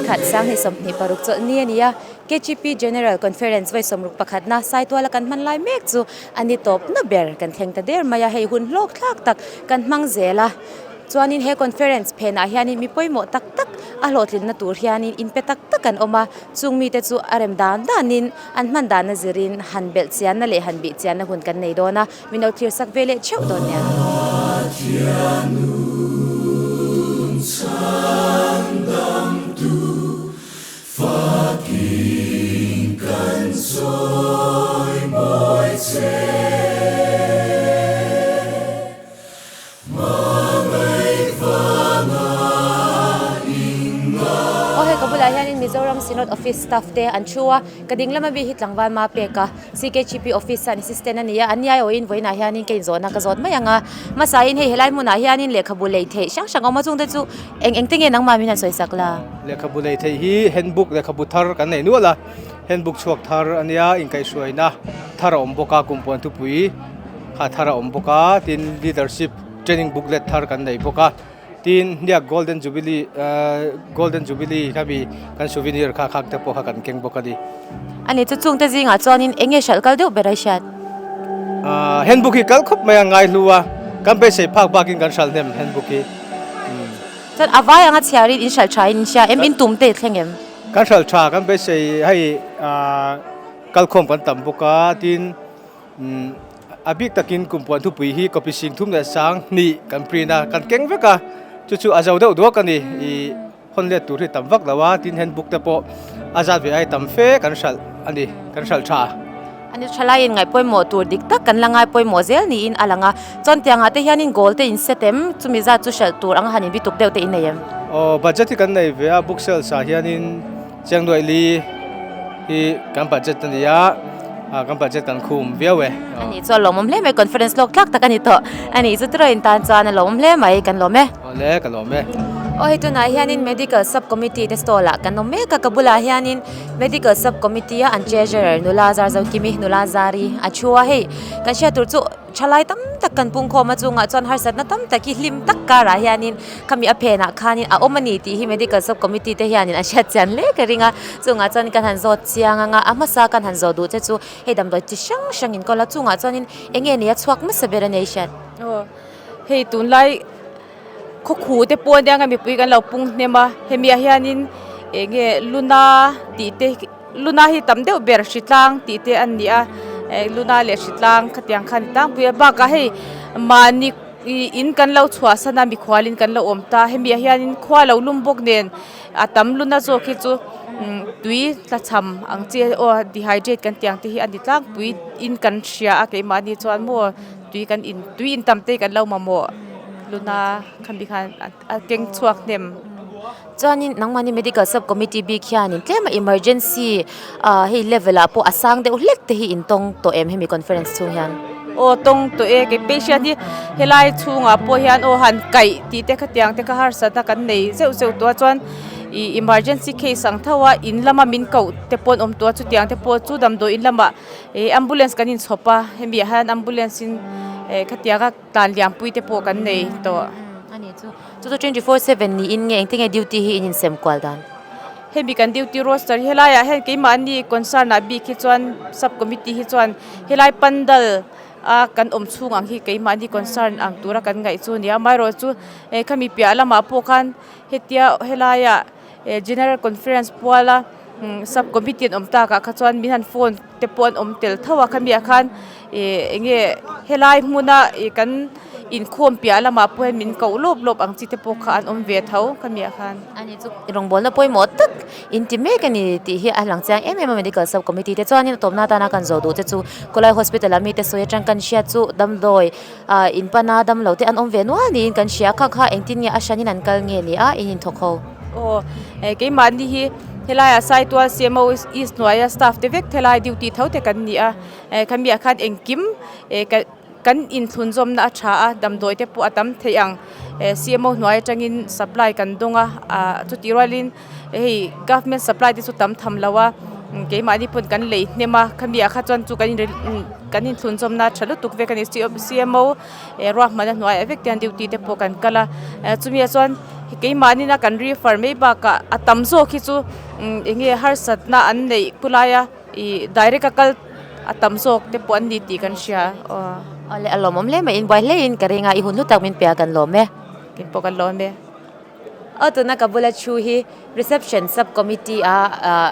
khat sang hi somni paruk cho ni ania KTP General Conference vai somruk pakhat na sai twala kan man lai mek chu ani top na ber kan thleng ta der maya hei hun lok thlak tak kan mang zela chuanin he conference phena hianin mi poimo tak tak a hlotlin na tur hianin in pe tak tak kan oma chungmi te chu arem dan danin an man dan na zirin hanbel chian na le hanbi chian na hun kan nei dona mino thir sak vele cheu don ya Mizoram Synod Office staff te an chua kading lama bi hit langwan ma peka CKTP office an assistant ania anya oin voina hianin ke zona ka zot mayanga masain he helai muna hianin lekhabu lei the sang sang ma chung te chu eng tenge nang ma min an soi sakla lekhabu lei the hi handbook lekhabu thar kan nei nuala handbook chuak thar ania ingkai suaina thar omboka kumpon tu pui kha thar omboka tin leadership training booklet thar kan nei boka tin dia golden jubilee kami kan souvenir kha khak te po kha kan keng bokali ani chu chung te jinga chonin enge shal kal deu berai shat handbook hi kal khop maya ngai luwa kan be sei phak bakin kan shal nem handbook hi chan awai anga chiari in shal thain sha em in tum te thlengem kan shal tha kan be sei hai kal khom kan tam boka tin abik takin kumpon thu pui hi copy sing thum na sang ni kan prina kan keng veka chu azau deuh do kani I honle tur hi tam vak lawa tin handbook te po azat ve ai tam fe kan shal ani kan shal tha ani thalai in ngai poimo tur dik tak kan langai poimo zel ni in alanga chon tianga te hianin goal te in setem chumi za chu shal tur ang hanin bi tuk deuh te in neyem budget kan nei ve a book sale sa hianin chengdoi li hi kan budget ania kan budget kan khum viawe ani cho lomom le me conference lok thak tak ani to ani chu tro in tan chan lomom le mai kan lome le kan lome oi tu na hianin medical subcommittee te stola kan no me ka kabula hianin medical subcommittee an treasurer nula zar zau kimi nula zari achua he kan sha tur chu chalai tam tak kan pung kho ma chunga chon har sat na tam taki hlim tak ka ra hianin kami a phena khanin a omani ti hi medical subcommittee te hianin a sha chan le karinga chunga chon kan han zot chianga nga ama sa kan han zo du che chu he dam doi chi sang sang in kola chunga chonin enge ne chuak ma sabera nation he tun lai kho khu te pon dia ngami pui kan lo pung nema hemia hianin enge luna hi tam deu ber shitlang ti te an nia luna le shitlang khatiang khan tang pui ba ka he mani in kan lo chua sana mi khwalin kan lo omta hemia hianin khwa lo lum bok nen atam luna zo khi chu tui la cham ang che o dehydrate kan tiang te hi ani tlang pui in kan shia a ke mani chuan mo tui in tam te kan lo ma mo luna kan bi khan keng chuak nem chuanin nangmani medical subcommittee bi khianin tlema emergency he level a po asang de ulek te hi intong to em hemi conference chu hian o tong to e ke patient hi helai chunga po hian o han kai ti te khatiang te ka har sa ta kan nei zeu to chuan emergency case ang thawa in lama min kau te pon om to chu tiang te po chu dam do in lama ambulance kan in chopa hemi han ambulance in khatiaga tan liam pui te po kan nei to ani chu 24/7 ni in nge engtinge duty hi in sem kwal dan hemi kan duty roster helaya hen ke mani concern na bi ki chuan subcommittee hi chuan helai pandal kan om chung ang hi ke mani concern ang tura kan ngai chu nia mai ro chu khami pia lama po khan hetia helaya general conference puala subcommittee om ta ka chuan min phone te pon om tel thawa khami akhan enge helai muna kan in khom pia lama po min ko lop ang chite po kha an om ve thau khami akhan ani chu rong bol na poi mo tak intime kan ni ti hi alang chang medical subcommittee te chuan in tomna ta na kan zo du te chu kolai hospital ami te soya chang kan shia chu dam doi in pana dam lo te an om ve no ni kan shia kha engtin ya ashanin an kal nge ni a in thokho ke mani hi helaya sai to CMO is noya staff te vek thelai duty thau te kan ni a khami akhan engkim kan in thun zom na tha a dam doi te pu atam theiang CMO noi tangin supply kan donga chu tiralin hei government supply ti chu tam tham lawa ke mani pun kan lei nema khami akha chon chu kan in thun zom na thalu tuk ve kan CMO rahman noi vek tian duty te po kan kala chumi chon cái mà ni na kan refer mấy ba cả atam zo khi chu nghe har sat na an nei pulaya i direct kal atam zo te pon ni ti kan sia ole alom om le mai in boy le in karinga I hun lu tak min pia kan lo me kin po kan lo me tu na kabula chu hi reception subcommittee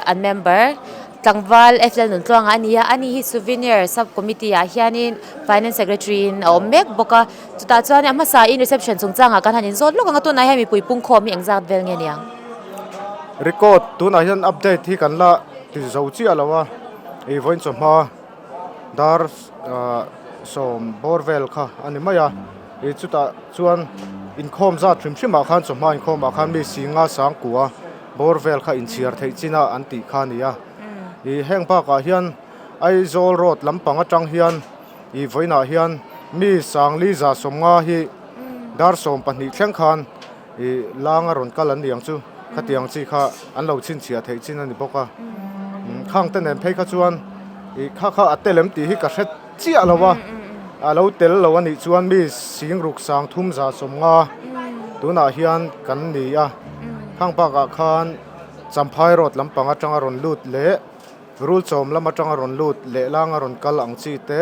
an member tangwal FL nun tlanga ania ani hi souvenir subcommittee hianin finance secretary mek boka chuta chuan ama sa in reception chungchanga kan hanin zot lok anga tu na hemi puipung khom yang zat vel nge niang record tu na hian update hi kan la ti zo chi alawa e voin choma dar som borvel kha ani maya e chuta chuan in khom za thrim thrim ma khan choma in khom ma khan mi singa sang kuwa borvel kha in chiar thei china an ti kha nia I heng pa ka hian ai zol road lampang atang hian I voina hian mi sangli za somnga hi dar som pahnih thleng khan I langa ron kalan niang chu khatiang chi kha an lo chin chia thei chin ani boka khang ten em phei kha chuan I kha atelem ti hi ka hret chi alawa alo tel lo ani chuan mi sing ruk sang thum za somnga tuna hian kan ni a khang pa ka khan champhai road lampang atang ron lut le rul chom lama tanga ron lut le langa ron kal ang chi te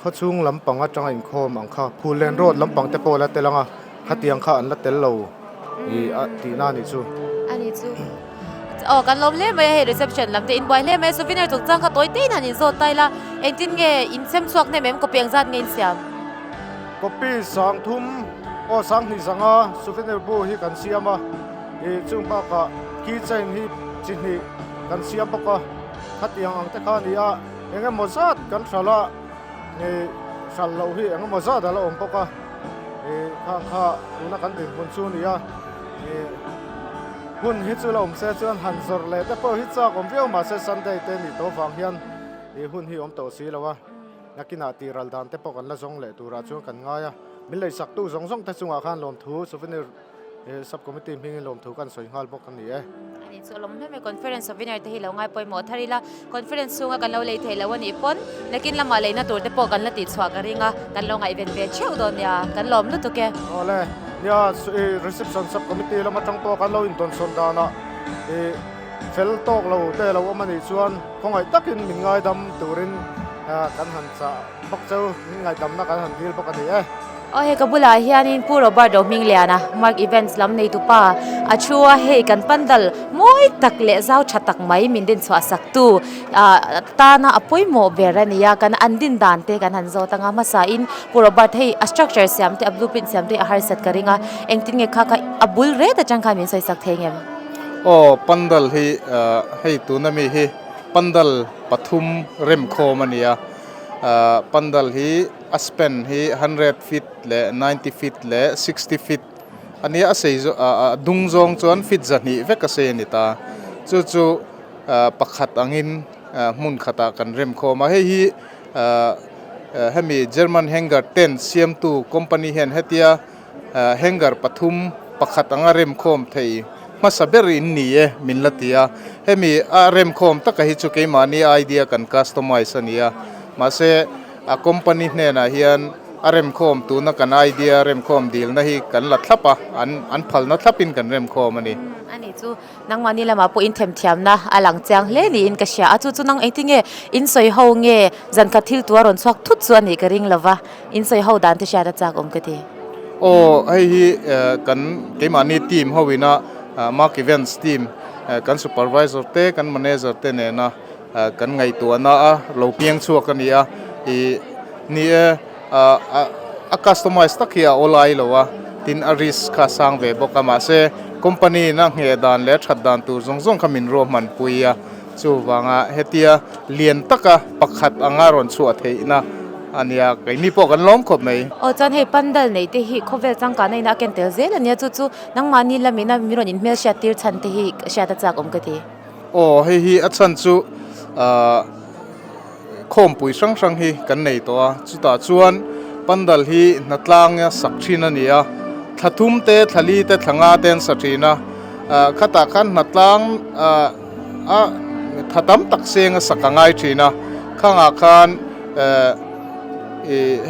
khochung lampang atanga in khom ang kha phulen road lampang te pola telanga khatiang kha an la tel lo ti na ni chu ani chu kan lom le mai reception lam te in boy le mai souvenir chungchang kha toy te na ni zot tai la entin nge in sem chuak ne mem ko peng zat ngein siam copy sang thum sang ni zanga souvenir bu hi kan siama chung pa ka keychain hi chini kan siam baka khatiang ang te kha ni a engem mozat kan thala sal lo hi engem mozat ala om baka kha una kan din bun chu ni a hun hi chu lo om se chuan han zor le te po hi cha kom veo ma se sunday te ni to wang hian hun hi om to si lawa nakina ti ral dan te po kan la zong le tura chu kan nga ya min lei sak tu zong zong te chunga khan lom thu souvenir subcommittee ming lom thu kan soi ngal bok kan ni ani chu lom me conference souvenir te hi lo ngai poi mo tharila conference sunga kan lo lei thei lo ani pon lekin lama leina tur te po kan la ti chwa ka ringa kan lo ngai event ve cheu don ya kan lom lu tu ke ole ya reception subcommittee lama tang po kan lo in ton son dana fel tok lo te lo mani chuan khongai takin min ngai dam turin kan han cha bok cheu min ngai dam na kan han dil bok ani he kabula hianin puro bar do ming liana mark events lam nei tu pa achua he kan pandal moi tak le zau thatak mai min din chwa sak tu ta na apoi mo berania kan andin dan te kan hanzo tanga masa in puro bar thei structure siam te blueprint siam te har set karinga engtin nge kha abul re ta changkha min soi sak thengem pandal hi hei tu na mi hi pandal pathum rem khomania pandal hi aspen hi 100 feet le 90 feet le 60 feet ania asei zo dungzong chuan feet zani veka se ni ta chu pakhat angin mun khata kan rem khoma hi hemi German hanger 10 CM2 company hen hetia hanger pathum pakhat anga rem khom thei masaberi ni min latia hemi rem khom taka hi chu ke mani idea kan customize ania mase a company ne na hian rem khom tu na kan idea rem khom deal na hi kan la thlapa an phal na thlapin kan rem khom ani ani chu nang mani lama po in them thiam na alang chang le ni in ka sha achu chu nang eitinge in soi ho nge zan ka thil tuaron chok thut chu ani ka ring lawa in soi ho dan te sha da chak om ka ti ai hi kan ke mani team howina mark events team kan supervisor te kan manager te ne na kan ngai tu na lo piang chu kan ya ni a customize takia olai lowa tin a risk kha sang ve boka ma se company na nge dan le that dan tu zong zong khamin ro man puia chu wanga hetia lien taka pakhat angaron chu atheina ania kaini po kan lom khop nei chan he pandal nei te hi khovel chang ka nei na ken tel zel ania chu nang mani lamina miron in mel sha tir chan te hi sha ta chak om ka ti hi achan chu khom pui sang sang hi kan nei to chuta chuan pandal hi natlang ya sakthina nia thathum te thali te thanga ten sathina khata khan natlang thatam taksenga sakangai thina khanga khan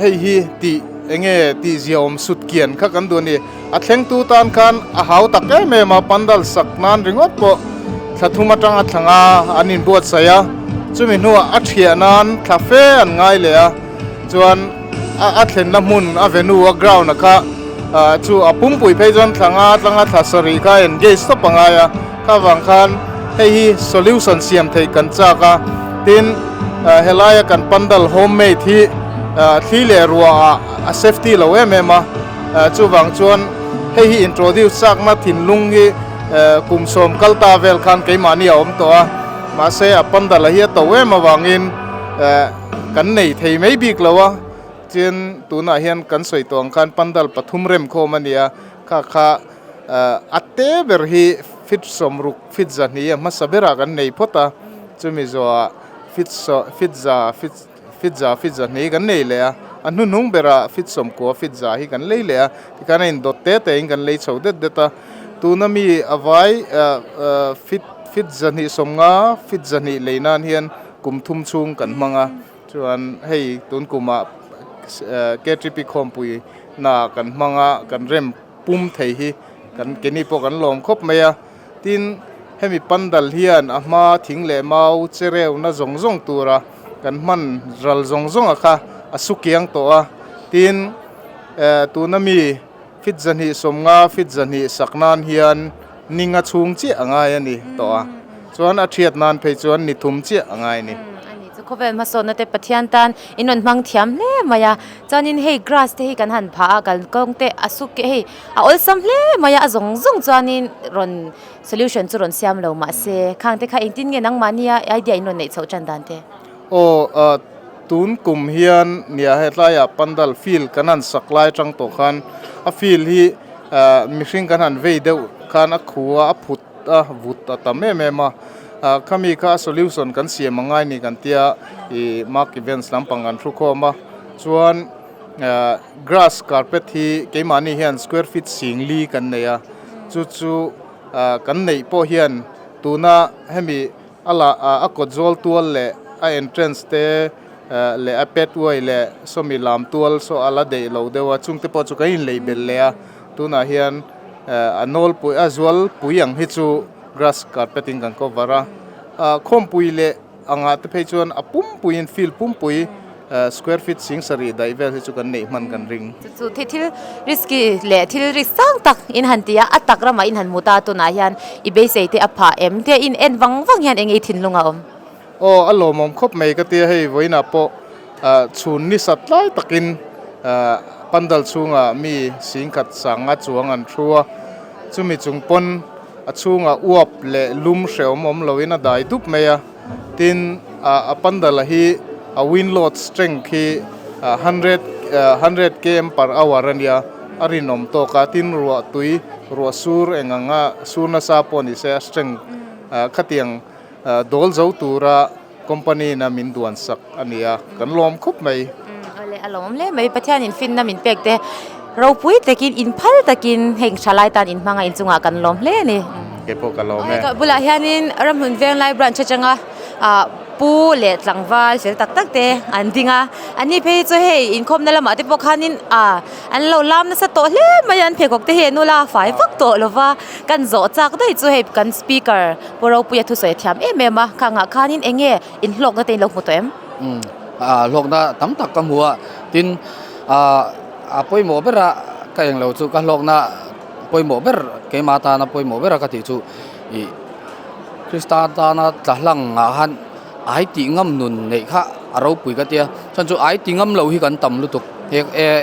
hei hi ti enge ti ziom sut kian kha kan du ni a thleng tu tan khan a hau tak ke me ma pandal saknan ringot po thathuma tanga thanga anin buat saya chumi nu a thia nan thafe an ngai le a chuan a thlen na mun a venu a ground kha chu a pumpui phei jon thanga thasari kha engage to pangaya kha wang khan hei solution siam thei kan cha ka tin helaya kan pandal homemade hi thi le ruwa a safety lo em ma chu wang chuan hei introduce sak na thin lung hi kum som kalta vel khan ke mani om to a ma se a pandal hi to em wangin kan nei thei mai bik lawa chen tuna hian kan soi tong khan pandal pathum rem kho mania kha ate ber hi fit somruk fit zani ma sabera kan nei phota chumi zo fit za nei kan nei le a anu nung bera fit som ko fit za hi kan lei le a tikana in dotte te in kan lei chaudet deta tuna mi avai fit zani somnga fit zani leinan hian kumthum chung kan manga chuan hei tun kuma KTP khompui na kan manga kan rem pum thei hi kan keni po kan lom khop maya tin hemi pandal hian ama thing le mau chereu na zongjong tura kan man ral zongjong akha asukiang to a tin tunami fit zani somnga fit zani saknan hian ninga chung chi angai ani to a chuan a thiat nan phei chuan ni thum chi angai ni khovel ma so na te pathian tan inon mang thiam le maya chanin hei grass te hi kan han pha kal kong te asuk ke hei a ol sam le maya azong zong chanin ron solution chu ron siam lo ma se khang te kha intin nge nang mania idea inon nei chho chan dan te o tun kum hian nia hetlaya pandal feel kanan saklai tang to khan a feel hi mihring kan han vei deuh khan a khuwa a phut a vut ta me ma kami ka solution kan siam mangai ni kan tia I mark events lampang an thru khoma chuan grass carpet hi keimani hian square feet singli kan neya chu kan nei po hian tuna hemi ala a kojol tual le a entrance te le a petway le somi lam tual so ala dei lo dewa chungte po chu kain leibel le a tuna hian anol pu azwal puyang hi chu grass carpeting kan covera khompui le anga te phei chuan a pumpuin field pumpui square feet sing sari dai vel hi chu kan nei man kan ring chu thil risky le thil risk sang tak in hantia atak rama in han muta to na hian I be sei te apha em te in en wang hian engei thin lunga om o alo mom khop mai ka te hei voina po chun ni satlai takin pandal chunga mi singkhat sanga chuang an thua chumi chungpon achunga uap le lum hreom om loina dai dup meya tin a pandal hi a wind load strength hi 100 km per hour ania arinom to ka tin ruwa tui ruwa sur enganga surna sa poni se strength khatiang dol zo tura company na min duan sak ania kan lom khop mai ale alom le mai pathianin fin na min pek te ro pui takin in phal takin heng chalai tan in manga in chunga kan lom hle ni ke po ka lom ka bula hianin ram hun veng lai branch changa pu le tlangwal fel tak tak te an dinga ani phe chu hei in khom na lama te pokhanin an lo lam na sa to hle mayan phe kok te he nu la fai vak to lova kan zo chak dai chu hei kan speaker poro pu ya thu soi thiam em ma khanga khanin enge in hlok na te lok mu to em lok na tam tak kam huwa tin poi mo bera ka yang lo chu ka lok na poi mo ber ke mata na poi mo bera ka ti chu I krista ta na tlang nga han ai ti ngam nun nei kha aro pui ka tia chan chu ai ti ngam lo hi kan tam lu tuk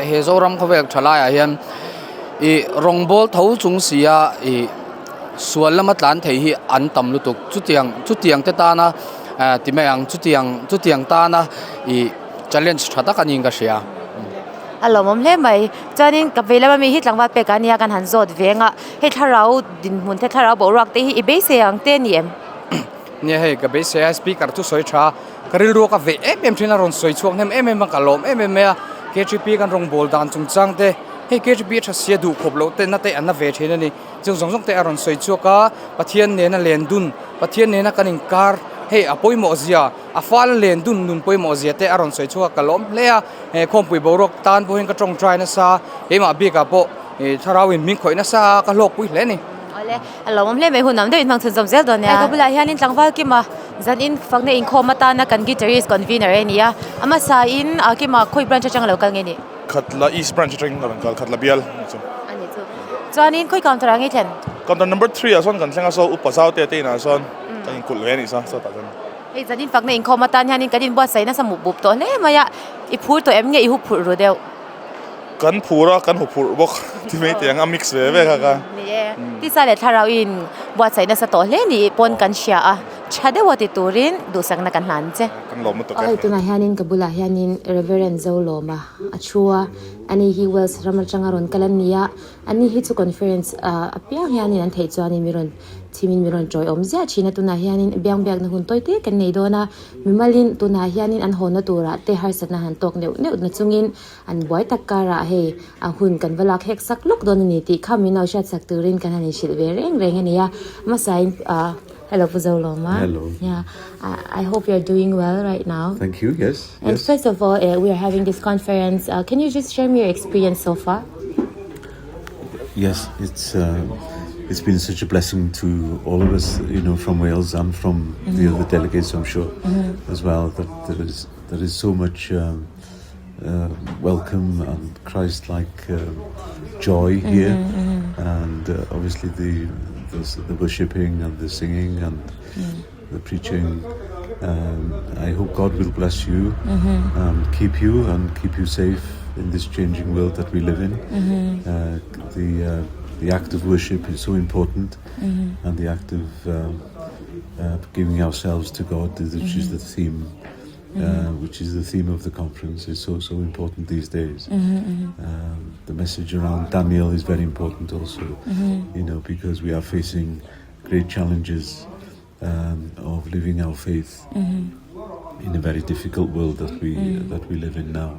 he zoram kha vek thala ya hian I rongbol thau chung sia I sual lama tlan thei hi an tam lu tuk chu tiang te ta na ti meang chu tiang ta na I challenge thata kaning ka sia alomom le mai chanin ka vela mi hi tlangwa pe ka nia kan han zot venga he tharau din mun the tharau bo rak te hi be se ang te niem nia hei ka be se speaker tu soi tha karil ro ka ve em thina ron soi chuak nem em ka lom em mea KTP kan rong bol dan chung chang te hei KTP tha sia du khop lo te na te an na ve thina ni chung zong te aron soi chuaka pathian ne na len dun pathian ne na kaning kar hey apoi mo zia a fal len dun nun poi mo zia te aron sei chuwa kalom lea he khom pui borok tan po hen ka tong trai na sa he ma bi ka po tharawin min khoi na sa ka lok pui le ni ole alom le me hunam de in mang thum zel don ya ka bula hianin tlangwal ki ma zan in fakne in khomata na kan guitarist convener ania ama sa in ki ma khoi branch chang lo kal nge ni Khatla East Branch ring kan kal Khatla Bial ani chu chuanin khoi kam thara nge thlen counter number 3 ason kan thenga so upasau te na son kan kul le ni sa so ta kan ei zan in fakne in khomata hianin kadin bo sai na samu bup to le maya I phur to em nge I hu phur ro deu kan phura kan hu phur bok ti me te ang mix ve ka ka ni ti sa le tharawin bo sai na sa to le ni pon kan sia a chade wati turin du sang na kan han che kan lo mu to ai tuna hianin kabula hianin reverend zoloma achua ani he was ramachangaron kalania ani hi chu conference apiang hianin an thei chuani miron thimin miron joy omzia china tuna hianin biangbiakna hun toite kan nei dona mimalin tuna hianin an hona tura te har satna han tok neu na chungin an boy takara he a hun kan walak hek sak lok don ni ti khamina shat sak turin kan ani shil ve reng reng ania masain hello Puzoloma. Hello. Yeah, I hope you're doing well right now. Thank you. Yes. And first of all, we are having this conference. Can you just share me your experience so far? Yes. It's been such a blessing to all of us, from Wales and from the other delegates, I'm sure, as well. That there is so much welcome and Christ-like joy here, and obviously the worshipping and the singing and the preaching. I hope God will bless you, keep you safe in this changing world that we live in. The act of worship is so important, and the act of giving ourselves to God, which is the theme. Which is the theme of the conference, is so important these days. The message around Daniel is very important also, because we are facing great challenges of living our faith in a very difficult world that we live in now.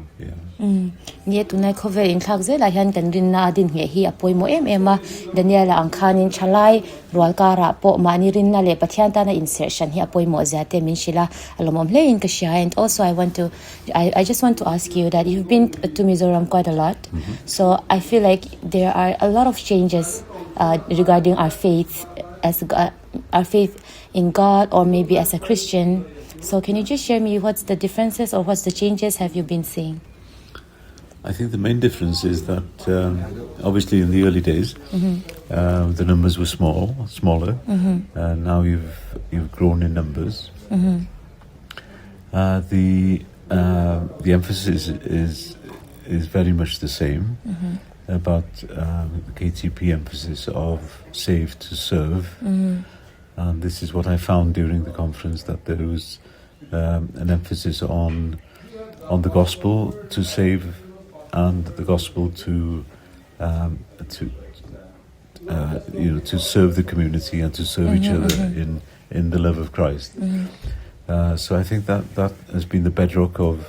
Nia tunai cover in thak zela hian kan rin na din nge hi apoi mo em a Daniela angkhanin chalai rual kara po mani rin na le pathian ta na insertion hi apoi mo zate min shila alomom le in ka shia. And also I just want to ask you that you've been to Mizoram quite a lot, so I feel like there are a lot of changes regarding our faith our faith in God, or maybe as a Christian. So can you just share me what's the differences or what's the changes have you been seeing? I think the main difference is that obviously in the early days the numbers were smaller, and now you've grown in numbers. The emphasis is very much the same about the KTP emphasis of save to serve. And this is what I found during the conference, that there was an emphasis on the gospel to save, and the gospel to serve the community and to serve each other in the love of Christ. So I think that has been the bedrock of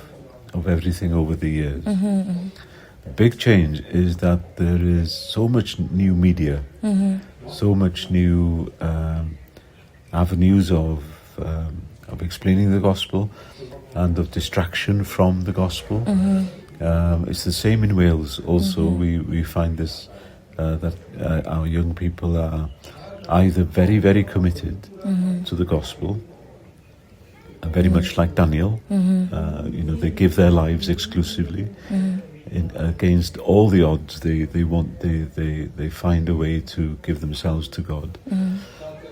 everything over the years. The big change is that there is so much new media, so much new avenues of explaining the gospel and of distraction from the gospel. It's the same in Wales also. We find this, that our young people are either very, very committed to the gospel, very much like Daniel. They give their lives exclusively against all the odds. They find a way to give themselves to God.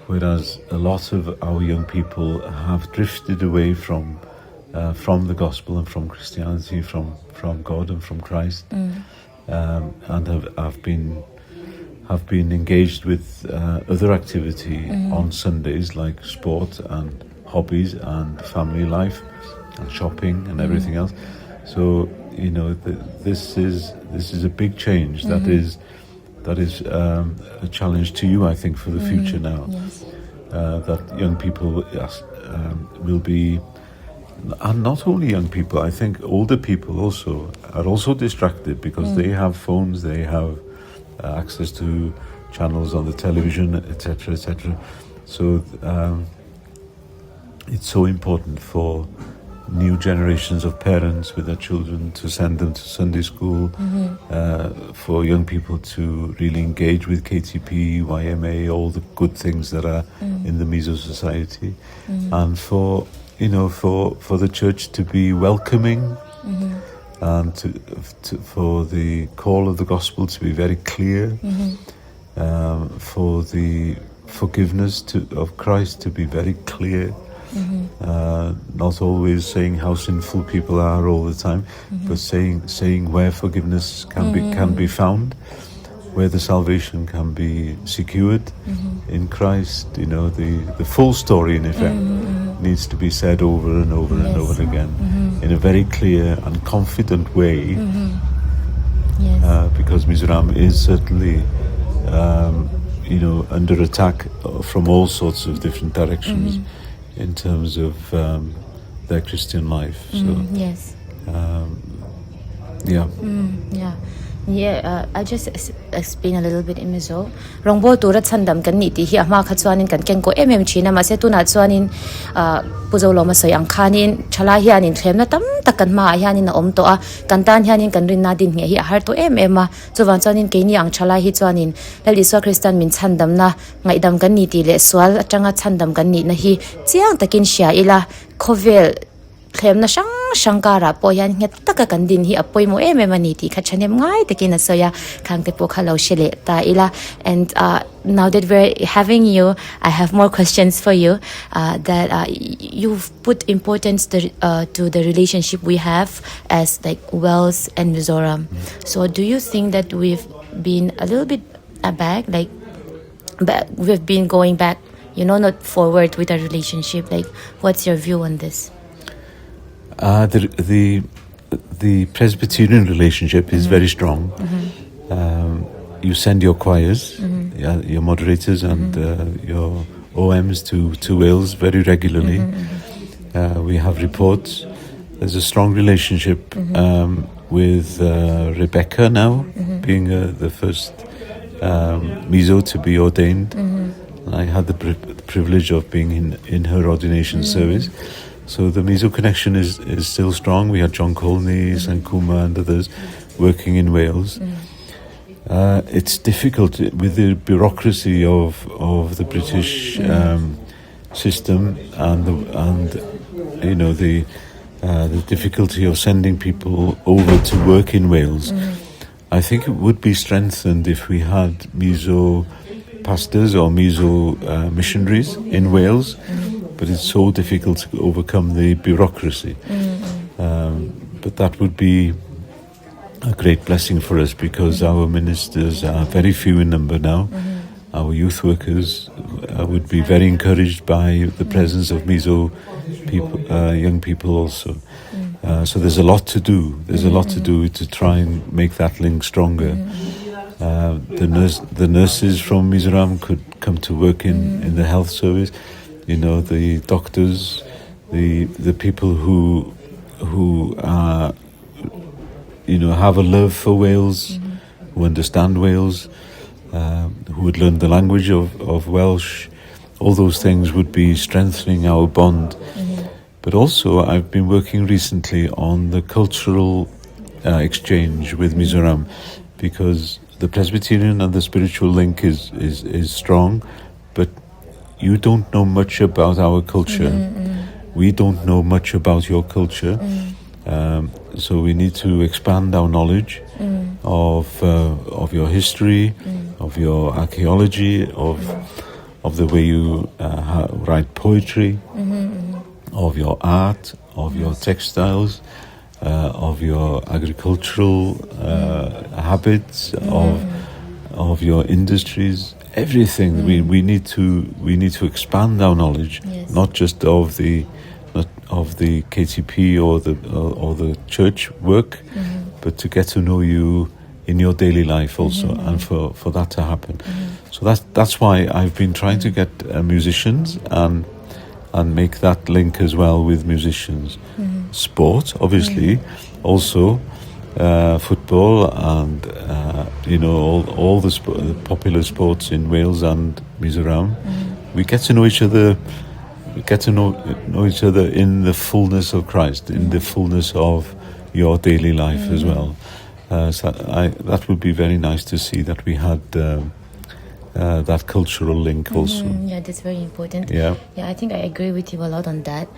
Whereas a lot of our young people have drifted away from the gospel and from Christianity, from God and from Christ, and have been engaged with other activity on Sundays, like sport and hobbies and family life and shopping and everything else. So this is a big change. That is a challenge to you, I think, for the future now. That young people will be, and not only young people, I think older people also are also distracted, because they have phones, they have access to channels on the television, etc., etc. So it's so important for new generations of parents with their children to send them to Sunday school, for young people to really engage with KTP, YMA, all the good things that are in the Mizo society, and for the church to be welcoming, and for the call of the gospel to be very clear, for the forgiveness of Christ to be very clear. Not always saying how sinful people are all the time, but saying where forgiveness can be found, where the salvation can be secured in Christ. The full story, in effect, needs to be said over and over and over again in a very clear and confident way, because Mizoram is certainly under attack from all sorts of different directions in terms of their Christian life. So Yes. yeah. I'll just explain a little bit in Mizo. Rongbo tura chandam kan ni ti hi ama kha chuanin kan keng ko china ma se tuna chuanin puzo lo ma sai ang khanin thala hianin thlemna tam takan ma hianin na om to a kan tan hianin kan rin na din nge hi har to ma chuwan chuanin ke ni ang thala hi chuanin lali so Christian min chandam na ngai dam kan ni ti le swal atanga chandam kan ni na hi chiang takin sha ila khovel thlem na shankara poyan nget taka kan din hi apoi mo mani ti khachanem ngai takin asoya khangte po khalo shele ta ila. And now that we're having you, I have more questions for you, that you've put importance to the relationship we have as like Wales and Mizoram. So do you think that we've been a little bit back, like we've been going back, not forward with our relationship? Like, what's your view on this? The Presbyterian relationship is very strong. You send your choirs, your moderators, and your OMs to Wales very regularly. We have reports. There's a strong relationship with Rebecca now, being the first Mizo to be ordained. I had the privilege of being in her ordination service. So the Mizo connection is still strong. We had John Colney, Sankuma and others working in Wales. It's difficult with the bureaucracy of the British system and the difficulty of sending people over to work in Wales. I think it would be strengthened if we had Mizo pastors or Mizo missionaries in Wales. But it's so difficult to overcome the bureaucracy. But that would be a great blessing for us, because our ministers are very few in number now. Our youth workers would be very encouraged by the presence of Mizo people, young people also. So there's a lot to do. There's a lot to do to try and make that link stronger. The nurses from Mizoram could come to work in the health service. The doctors, the people who are, have a love for Wales, who understand Wales, who would learn the language of Welsh. All those things would be strengthening our bond. But also, I've been working recently on the cultural exchange with Mizoram, because the Presbyterian and the spiritual link is strong, but you don't know much about our culture. We don't know much about your culture. So we need to expand our knowledge of your history, of your archaeology, of the way you write poetry, of your art, of your textiles, of your agricultural habits, of your industries. Everything. We need to expand our knowledge, not just of the KTP or the church work, but to get to know you in your daily life also, and for that to happen. So that's why I've been trying to get musicians and make that link as well with musicians. Sport, obviously, also. Football and all the popular sports in Wales and Mizoram. We get to know each other get to know each other in the fullness of Christ, in the fullness of your daily life as well. So that would be very nice to see that we had that cultural link also. Yeah, that's very important. Yeah. I think I agree with you a lot on that.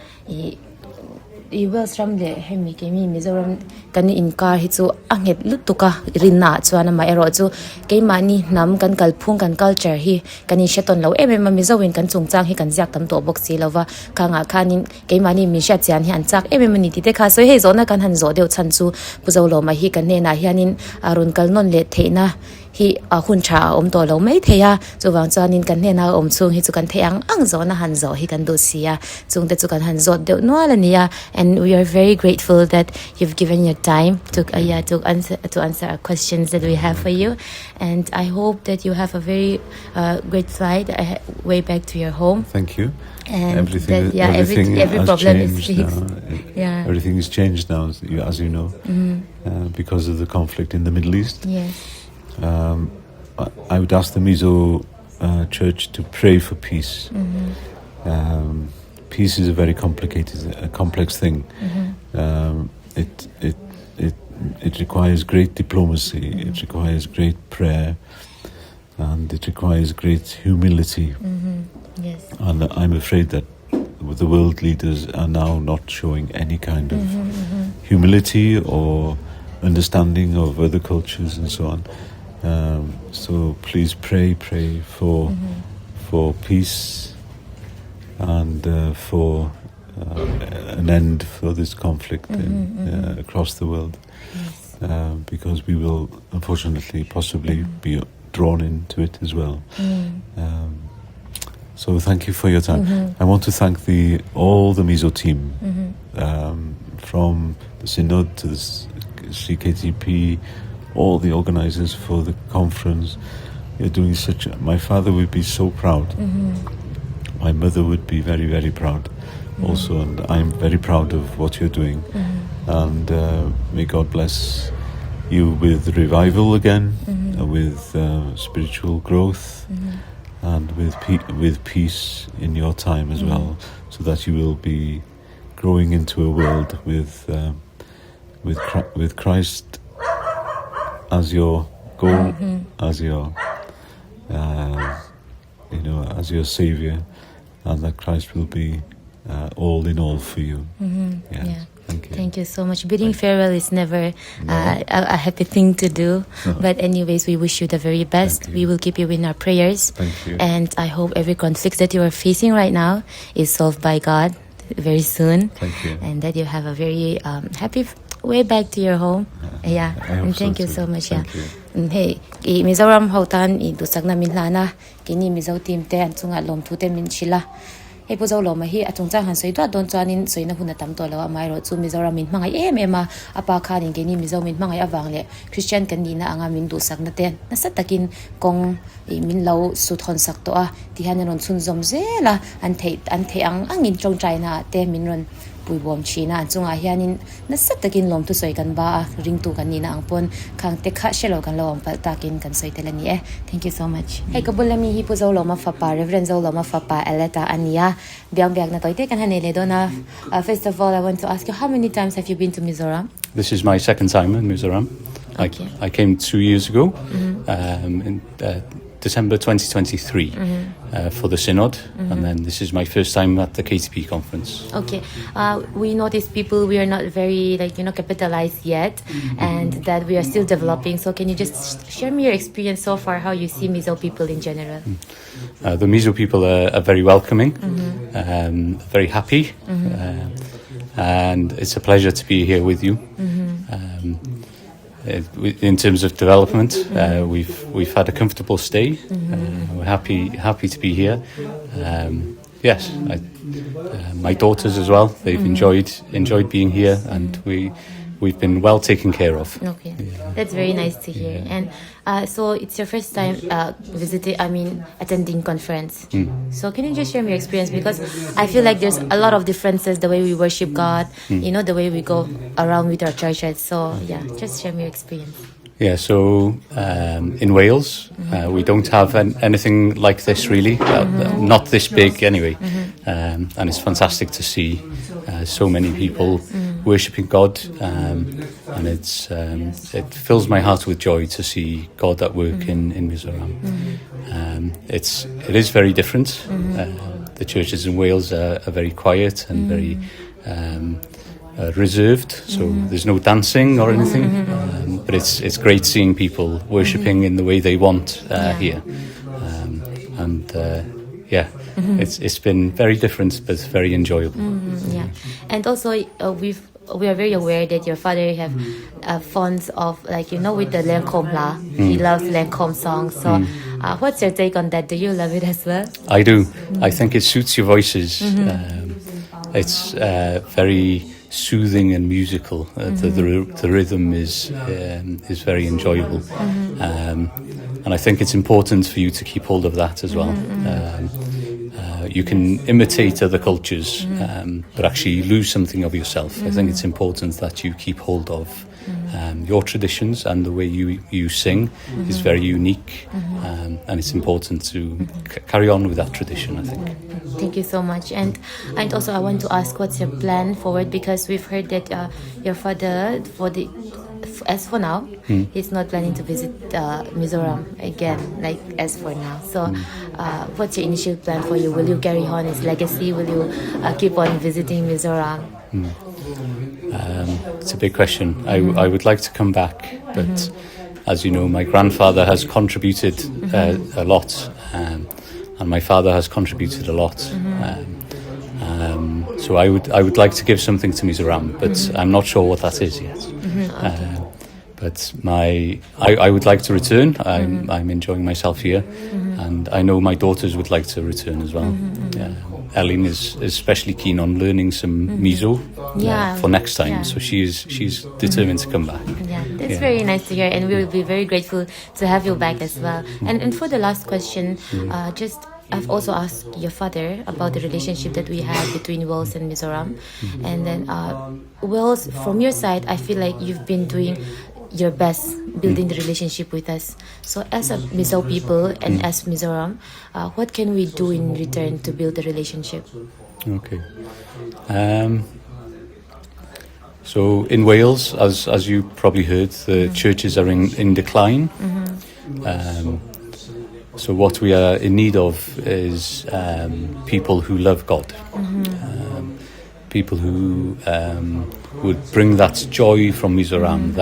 Well, from the hemi kemi Mizoram kan in car hitsu anget lutuka rinna chuana ma ero chu keimani nam kan kalphung kan culture hi kan sheton lo ma Mizowin kan chungchang hi kan jak tam to box si lova khanga khanin keimani mi sha chian hi an chak ni ti te kha so he zona kan han zo deu chan chu puzo lo ma hi kan ne na hianin arun kal non le theina hi hun cha to lo mai theya chuwang chuanin kan ne na chung hi chu kan theang ang zo na han zo hi kan do sia chung te chu kan han zo deu no la nia. And we are very grateful that you've given your time to answer our questions that we have for you. And I hope that you have a very great flight way back to your home. Thank you. And every problem is fixed. Everything is changed now, as you know, because of the conflict in the Middle East. Yes. I would ask the Mizo Church to pray for peace. Peace is a very complex thing. It requires great diplomacy. It requires great prayer, and it requires great humility. Yes. And I'm afraid that the world leaders are now not showing any kind of humility or understanding of other cultures and so on. So please pray for peace and for an end for this conflict across the world. Yes. Because we will unfortunately possibly be drawn into it as well. So thank you for your time. I want to thank all the Mizo team, from the Synod to the CKTP, all the organisers for the conference. You're doing my father would be so proud. My mother would be very, very proud also, and I'm very proud of what you're doing. And may God bless you with revival again, with spiritual growth, and with peace in your time as well, so that you will be growing into a world with Christ as your goal, as your as your Savior, and that Christ will be all in all for you. Yes. Yeah. Thank you. Thank you so much. Bidding farewell is never a happy thing to do. But anyways, we wish you the very best. We will keep you in our prayers. Thank you. And I hope every conflict that you are facing right now is solved by God very soon. Thank you. And that you have a very happy way back to your home. Yeah. And thank you so much. Thank you. Hey, Mizoram Houtan i dusagna minlana kini Mizo team te an chunga lom thu te min chila. Hey puzo lo ma hi atung chang han soi do don chuanin soina huna tam to lo mai ro chu Mizoram min mangai ema apa khanin kini Mizo min mangai awang le Christian kan ni na anga min dusagna ten na satakin kong min lo su thon sak to a ti hanon chun zom zela an thei ang angin trong China te min ron puibom china chunga hianin na satakin lom tu soi kan ba ring tu kan ni na angpon khang te kha shelo kan lo pal takin kan soi telani thank you so much. Hey kabulami hi puzo lo ma fapa reverend zo lo ma fapa eleta ania biangbiakna toite kan hanele dona. First of all, I want to ask you, how many times have you been to Mizoram? This is my second time in Mizoram. Okay. I came 2 years ago in December 2023 for the Synod, and then this is my first time at the KTP conference. Okay, we noticed people, we are not very capitalized yet, and that we are still developing. So can you just share me your experience so far, how you see Mizo people in general? The Mizo people are very welcoming, very happy, and it's a pleasure to be here with you. In terms of development, we've had a comfortable stay. We're happy to be here. Yes, my daughters as well. They've enjoyed being here, and we've been well taken care of. Okay, that's very nice to hear. And so it's your first time attending conference. So can you just share your experience, because I feel like there's a lot of differences the way we worship God, the way we go around with our churches. So yeah, just share your experience. Yeah, so in Wales, we don't have anything like this really, not this big anyway. and it's fantastic to see so many people worshipping God, and it fills my heart with joy to see God at work in Mizoram. It is very different. The churches in Wales are very quiet and very reserved, so there's no dancing or anything, but it's great seeing people worshipping in the way they want here, it's been very different but very enjoyable. And also we are very aware that your father have fond of, like, with the Lancome La. He loves Lancome songs. So what's your take on that? Do you love it as well? I do. I think it suits your voices. It's very soothing and musical. The rhythm is very enjoyable, and I think it's important for you to keep hold of that as well. You can imitate other cultures, but actually lose something of yourself. I think it's important that you keep hold of your traditions, and the way you sing is very unique, and it's important to carry on with that tradition, I think. Thank you so much. And also I want to ask, what's your plan forward? Because we've heard that your father, as for now, he's not planning to visit Mizoram again, like as for now. So what's your initial plan for you? Will you carry on his legacy? Will you keep on visiting Mizoram? It's a big question. I would like to come back, but as you know, my grandfather has contributed a lot, and my father has contributed a lot. So I would like to give something to Mizoram, but I'm not sure what that is yet. But I would like to return. I'm enjoying myself here, and I know my daughters would like to return as well. Ellen is especially keen on learning some Mizo for next time, so she's determined to come back. That's very nice to hear, and we will be very grateful to have you back as well. And for the last question, I've also asked your father about the relationship that we had between Wales and Mizoram. And then Wales, from your side, I feel like you've been doing your best building the relationship with us. So as a Mizo people and as Mizoram, what can we do in return to build the relationship? Okay. So in Wales, as you probably heard, the churches are in decline. So what we are in need of is people who love God, people who would bring that joy from Mizoram,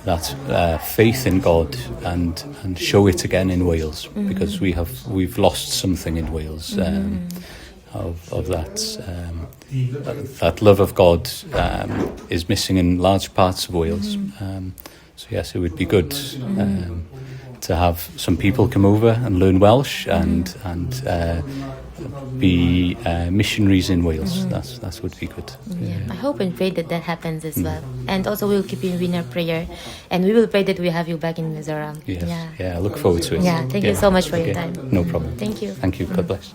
that faith in God, and show it again in Wales, because we've lost something in Wales of that love of God is missing in large parts of Wales. So yes, it would be good to have some people come over and learn Welsh and be missionaries in Wales. That would be good. I hope and pray that happens as well. And also we'll keep you in our prayer, and we will pray that we have you back in Mizoram. Yes. I look forward to it. Thank you so much for your time. No problem. Thank you. Thank you. God bless.